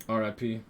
RIP.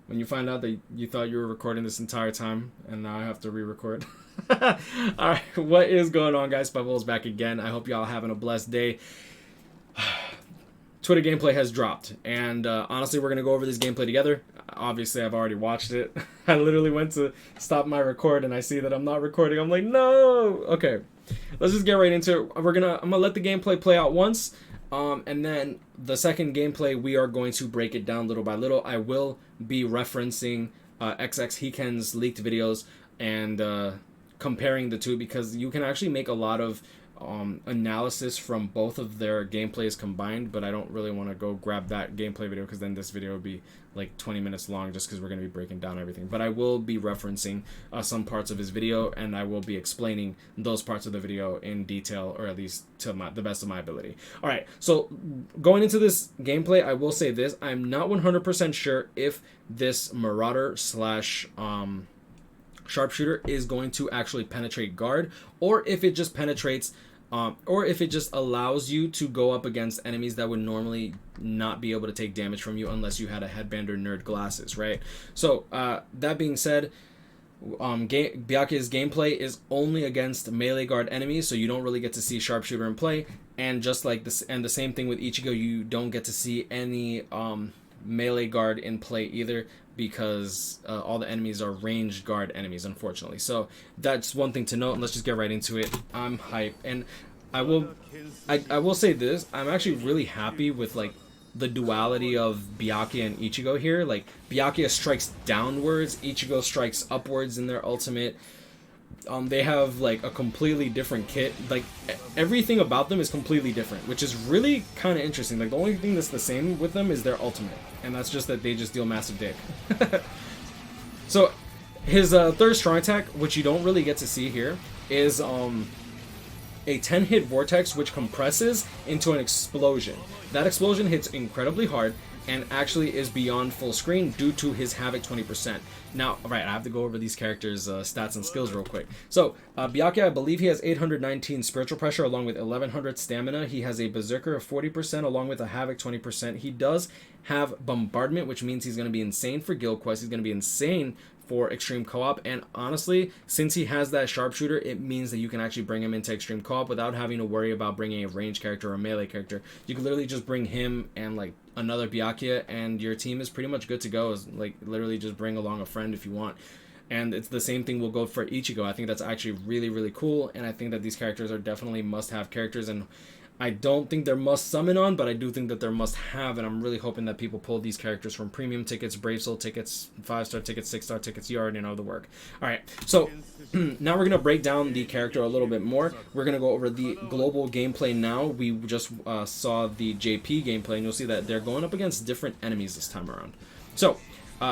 When you find out that you thought you were recording this entire time, and now I have to re-record. Alright, what is going on, guys? Spiteful is back again. I hope y'all having a blessed day. Twitter gameplay has dropped, and honestly, we're going to go over this gameplay together. Obviously, I've already watched it. I literally went to stop my record, and I see that I'm not recording. I'm like, no! Okay, let's just get right into it. I'm gonna let the gameplay play out once, and then the second gameplay, we are going to break it down little by little. I will be referencing XX Hiken's leaked videos and comparing the two, because you can actually make a lot of analysis from both of their gameplays combined, but I don't really want to go grab that gameplay video, because then this video would be like 20 minutes long, just because we're going to be breaking down everything. But I will be referencing some parts of his video, and I will be explaining those parts of the video in detail, or at least to the best of my ability. Alright, so going into this gameplay, I will say this: I'm not 100% sure if this Marauder slash sharpshooter is going to actually penetrate guard, or if it just penetrates or if it just allows you to go up against enemies that would normally not be able to take damage from you unless you had a headband or nerd glasses, right? So that being said, Byakuya's gameplay is only against melee guard enemies, so you don't really get to see sharpshooter in play. And just like this, and the same thing with Ichigo, you don't get to see any melee guard in play either, because all the enemies are ranged guard enemies, unfortunately. So that's one thing to note, and let's just get right into it. I'm hyped, and I will say this: I'm actually really happy with like the duality of Byakuya and Ichigo here. Like, Byakuya strikes downwards, Ichigo strikes upwards in their ultimate. They have like a completely different kit. Like, everything about them is completely different, which is really kind of interesting. Like, the only thing that's the same with them is their ultimate, and that's just that they just deal massive dick. So his third strong attack, which you don't really get to see here, is a 10-hit vortex which compresses into an explosion. That explosion hits incredibly hard and actually is beyond full screen due to his Havoc 20%. Now, right, I have to go over these characters' stats and skills real quick. So, Byakuya, I believe he has 819 spiritual pressure along with 1100 stamina. He has a berserker of 40% along with a Havoc 20%. He does have bombardment, which means he's going to be insane for guild quest. He's going to be insane for extreme co-op, and honestly, since he has that sharpshooter, it means that you can actually bring him into extreme co-op without having to worry about bringing a ranged character or a melee character. You can literally just bring him and like another Byakuya, and your team is pretty much good to go. Is like literally just bring along a friend if you want. And it's the same thing will go for Ichigo. I think that's actually really, really cool, and I think that these characters are definitely must-have characters, and I don't think they're must summon on, but I do think that they're must have, and I'm really hoping that people pull these characters from premium tickets, Brave Soul tickets, 5-star tickets, 6-star tickets. You already know the work. Alright, so now we're going to break down the character a little bit more. We're going to go over the global gameplay now. We just saw the JP gameplay, and you'll see that they're going up against different enemies this time around. So,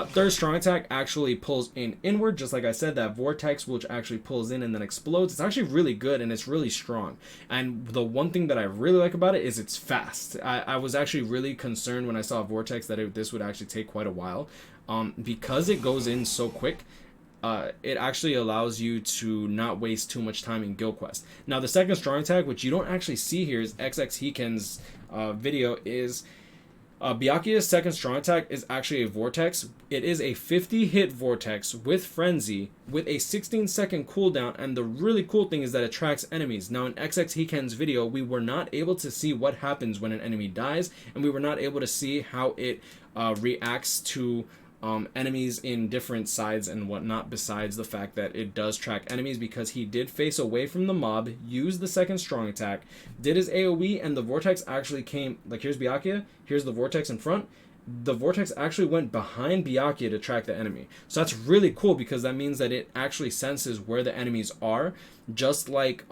third strong attack actually pulls in inward, just like I said, that vortex which actually pulls in and then explodes. It's actually really good, and it's really strong. And the one thing that I really like about it is it's fast. I was actually really concerned when I saw vortex that this would actually take quite a while. Because it goes in so quick, it actually allows you to not waste too much time in guild quest. Now, the second strong attack, which you don't actually see here, is XX Hiken's video, is Byakuya's second strong attack is actually a vortex. It is a 50-hit vortex with frenzy with a 16-second cooldown, and the really cool thing is that it tracks enemies. Now, in XX Hiken's video, we were not able to see what happens when an enemy dies, and we were not able to see how it reacts to enemies in different sides and whatnot, besides the fact that it does track enemies, because he did face away from the mob, used the second strong attack, did his AoE, and the vortex actually came, like, here's Byakuya, here's the vortex in front. The vortex actually went behind Byakuya to track the enemy. So that's really cool, because that means that it actually senses where the enemies are, just like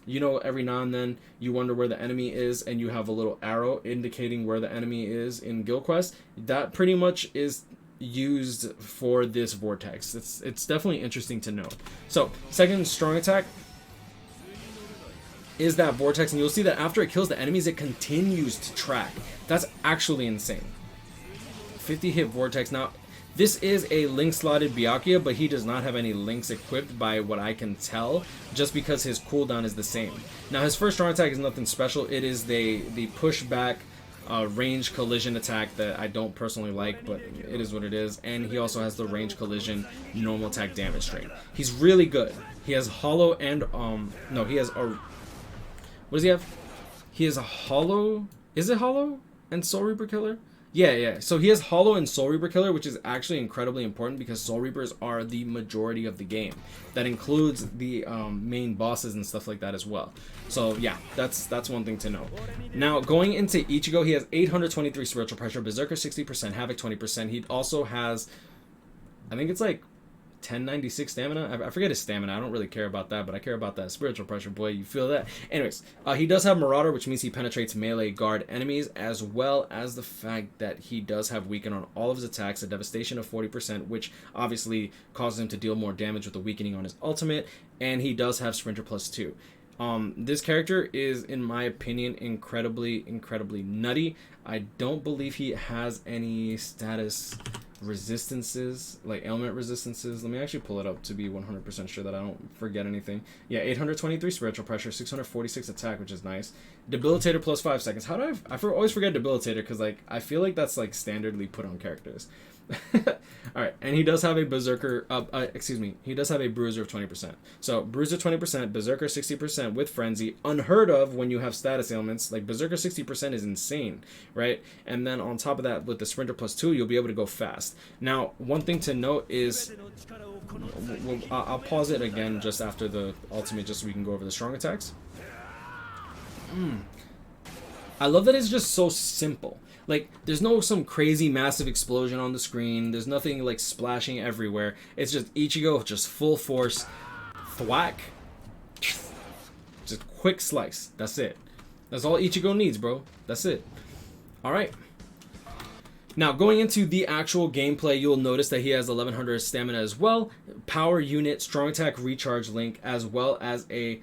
you know, every now and then you wonder where the enemy is, and you have a little arrow indicating where the enemy is in Guild Quest. That pretty much is used for this vortex. It's definitely interesting to know. So, second strong attack is that vortex, and you'll see that after it kills the enemies, it continues to track. That's actually insane. 50-hit vortex. Now, this is a link-slotted Byakuya, but he does not have any links equipped by what I can tell, just because his cooldown is the same. Now, his first strong attack is nothing special. It is the pushback range collision attack that I don't personally like, but it is what it is. And he also has the range collision normal attack damage strain. He's really good. He has hollow and no, he has a, what does he have? He has a hollow. Is it hollow and Soul Reaper Killer? Yeah. So he has Hollow and Soul Reaper Killer, which is actually incredibly important because Soul Reapers are the majority of the game. That includes the main bosses and stuff like that as well. So yeah, that's one thing to know. Now going into Ichigo, he has 823 Spiritual Pressure, Berserker 60%, Havoc 20%. He also has, I think it's like 1096 stamina. I forget his stamina. I don't really care about that, but I care about that spiritual pressure, boy. You feel that? Anyways, he does have Marauder, which means he penetrates melee guard enemies, as well as the fact that he does have weaken on all of his attacks, a devastation of 40%, which obviously causes him to deal more damage with the weakening on his ultimate, and he does have Sprinter +2. This character is, in my opinion, incredibly nutty. I don't believe he has any status resistances, like ailment resistances. Let me actually pull it up to be 100% sure that I don't forget anything. Yeah, 823 spiritual pressure, 646 attack, which is nice. Debilitator plus 5 seconds. How do I always forget Debilitator, because like I feel like that's like standardly put on characters. Alright, and he does have a Berserker, he does have a Bruiser of 20%. So, Bruiser 20%, Berserker 60% with Frenzy, unheard of when you have status ailments. Like, Berserker 60% is insane, right? And then on top of that, with the Sprinter +2, you'll be able to go fast. Now, one thing to note is, I'll pause it again just after the ultimate, just so we can go over the strong attacks. I love that it's just so simple. Like, there's no some crazy massive explosion on the screen. There's nothing like splashing everywhere. It's just Ichigo, just full force, thwack, just quick slice. That's it. That's all Ichigo needs, bro. That's it. Alright. Now, going into the actual gameplay, you'll notice that he has 1100 stamina as well. Power unit, strong attack, recharge link, as well as a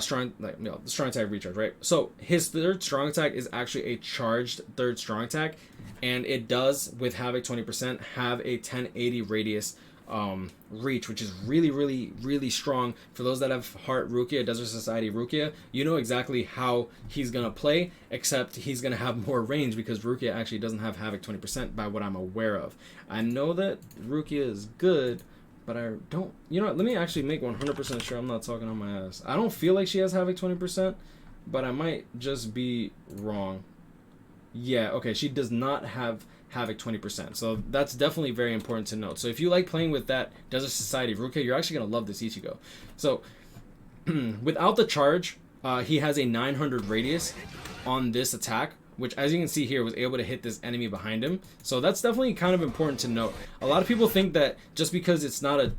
strong attack recharge, right? So his third strong attack is actually a charged third strong attack, and it does, with Havoc 20%, have a 1080 radius reach, which is really strong. For those that have Heart Rukia, Desert Society Rukia, you know exactly how he's gonna play, except he's gonna have more range because Rukia actually doesn't have Havoc 20% by what I'm aware of. I know that Rukia is good, but I don't, you know what, let me actually make 100% sure I'm not talking on my ass. I don't feel like she has Havoc 20%, but I might just be wrong. Yeah, okay, she does not have Havoc 20%, so that's definitely very important to note. So if you like playing with that Desert Society Rukia, you're actually going to love this Ichigo. So, without the charge, he has a 900 radius on this attack, which, as you can see here, was able to hit this enemy behind him. So that's definitely kind of important to note. A lot of people think that just because it's not a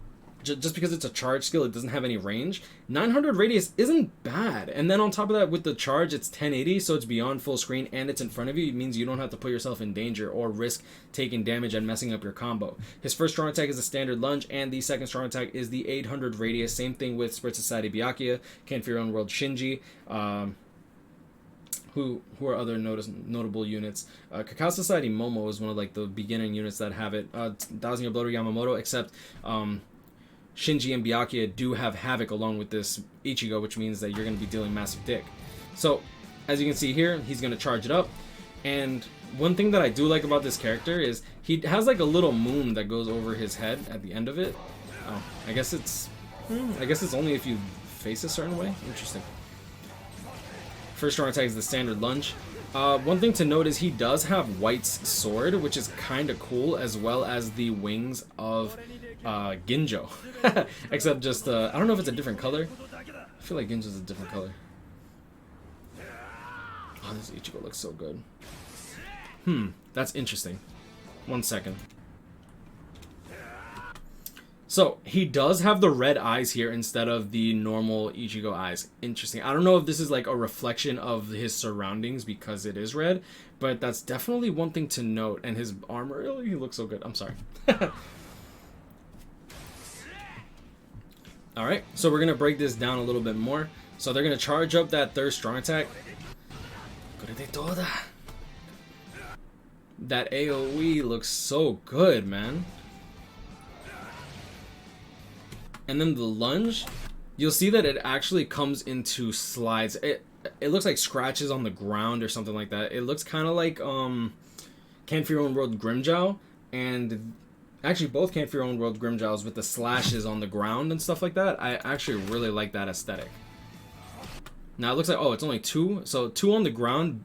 just because it's a charge skill, it doesn't have any range. 900 radius isn't bad. And then on top of that, with the charge, it's 1080, so it's beyond full screen, and it's in front of you. It means you don't have to put yourself in danger or risk taking damage and messing up your combo. His first strong attack is a standard lunge, and the second strong attack is the 800 radius. Same thing with Spirit Society Byakuya, Ken for Your Own World Shinji. Who are other notable units? Cacao Society Momo is one of like the beginning units that have it. Thousand Year Bloater Yamamoto, except Shinji and Byakuya do have Havoc along with this Ichigo, which means that you're going to be dealing massive dick. So, as you can see here, he's going to charge it up. And one thing that I do like about this character is he has like a little moon that goes over his head at the end of it. Oh, I guess it's only if you face a certain way. Interesting. First strong attack is the standard lunge. One thing to note is he does have White's sword, which is kind of cool, as well as the wings of Ginjo. Except just, I don't know if it's a different color. I feel like Ginjo's a different color. Oh, this Ichigo looks so good. That's interesting. 1 second. So, he does have the red eyes here instead of the normal Ichigo eyes. Interesting. I don't know if this is like a reflection of his surroundings because it is red, but that's definitely one thing to note. And his armor, he looks so good. I'm sorry. Alright, so we're going to break this down a little bit more. So they're going to charge up that third strong attack. That AoE looks so good, man. And then the lunge, you'll see that it actually comes into slides. it looks like scratches on the ground or something like that. It looks kind of like Can't Fear Your Own World Grimjow, and actually both Can't Fear Your Own World Grimjows with the slashes on the ground and stuff like that. I actually really like that aesthetic. Now it looks like, oh, it's only 2, so 2 on the ground.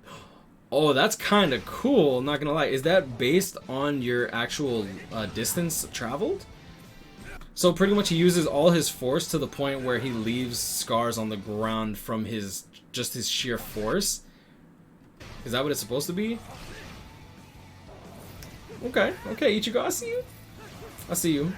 Oh, that's kind of cool, not gonna lie. Is that based on your actual distance traveled? So pretty much he uses all his force to the point where he leaves scars on the ground from his sheer force. Is that what it's supposed to be? Okay, okay, Ichigo, I see you. I see you.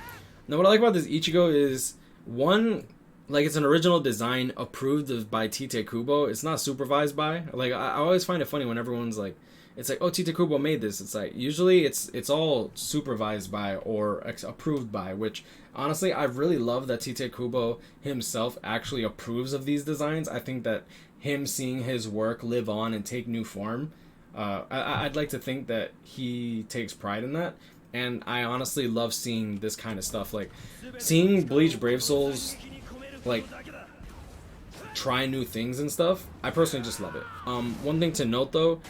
Now what I like about this Ichigo is, one, like, it's an original design approved by Tite Kubo. It's not supervised by. Like, I always find it funny when everyone's like, it's like, oh, Tite Kubo made this. It's like, usually it's all supervised by or approved by, which, honestly, I really love that Tite Kubo himself actually approves of these designs. I think that him seeing his work live on and take new form, I'd like to think that he takes pride in that. And I honestly love seeing this kind of stuff. Like, seeing Bleach Brave Souls, like, try new things and stuff, I personally just love it. One thing to note, though,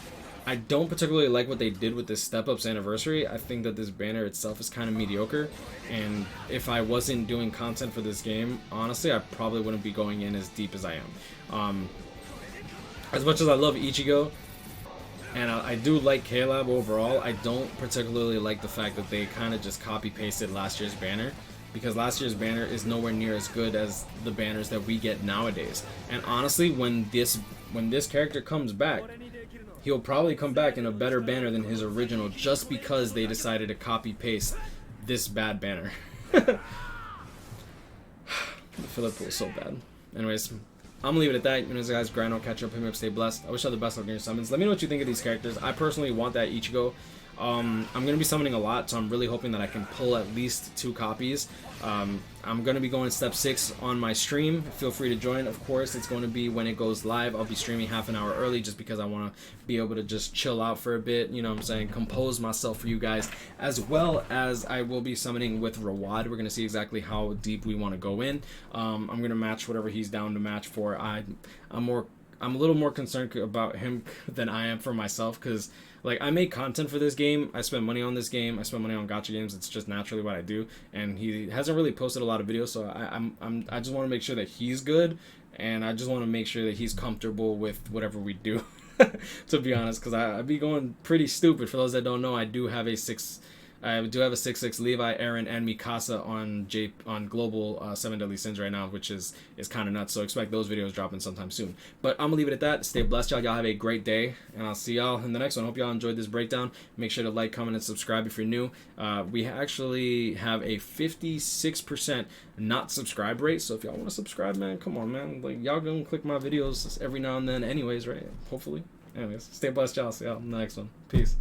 I don't particularly like what they did with this Step Up's anniversary. I think that this banner itself is kind of mediocre, and if I wasn't doing content for this game, honestly, I probably wouldn't be going in as deep as I am. As much as I love Ichigo, and I do like K-Lab overall, I don't particularly like the fact that they kind of just copy-pasted last year's banner, because last year's banner is nowhere near as good as the banners that we get nowadays. And honestly, when this character comes back, he'll probably come back in a better banner than his original, just because they decided to copy-paste this bad banner. The filler pool is so bad. Anyways, I'm gonna leave it at that. Guys, grind, I'll catch up, hit me up, stay blessed. I wish you all the best luck in your summons. Let me know what you think of these characters. I personally want that Ichigo. I'm going to be summoning a lot, so I'm really hoping that I can pull at least 2 copies. I'm going to be going step 6 on my stream. Feel free to join. Of course, it's going to be when it goes live. I'll be streaming half an hour early just because I want to be able to just chill out for a bit, you know what I'm saying, compose myself for you guys, as well as I will be summoning with Rawad. We're going to see exactly how deep we want to go in. I'm going to match whatever he's down to match for. I'm a little more concerned about him than I am for myself, because, like, I make content for this game. I spend money on this game. I spend money on gacha games. It's just naturally what I do. And he hasn't really posted a lot of videos, so I just want to make sure that he's good, and I just want to make sure that he's comfortable with whatever we do. To be honest, because I'd be going pretty stupid. For those that don't know, I do have a 6/6 Levi, Aaron, and Mikasa on global 7 Deadly Sins right now, which is kind of nuts. So expect those videos dropping sometime soon. But I'm gonna leave it at that. Stay blessed, y'all. Y'all have a great day, and I'll see y'all in the next one. Hope y'all enjoyed this breakdown. Make sure to like, comment, and subscribe if you're new. We actually have a 56% not subscribe rate. So if y'all want to subscribe, man, come on, man. Like, y'all gonna click my videos every now and then, anyways, right? Hopefully. Anyways, stay blessed, y'all. See y'all in the next one. Peace.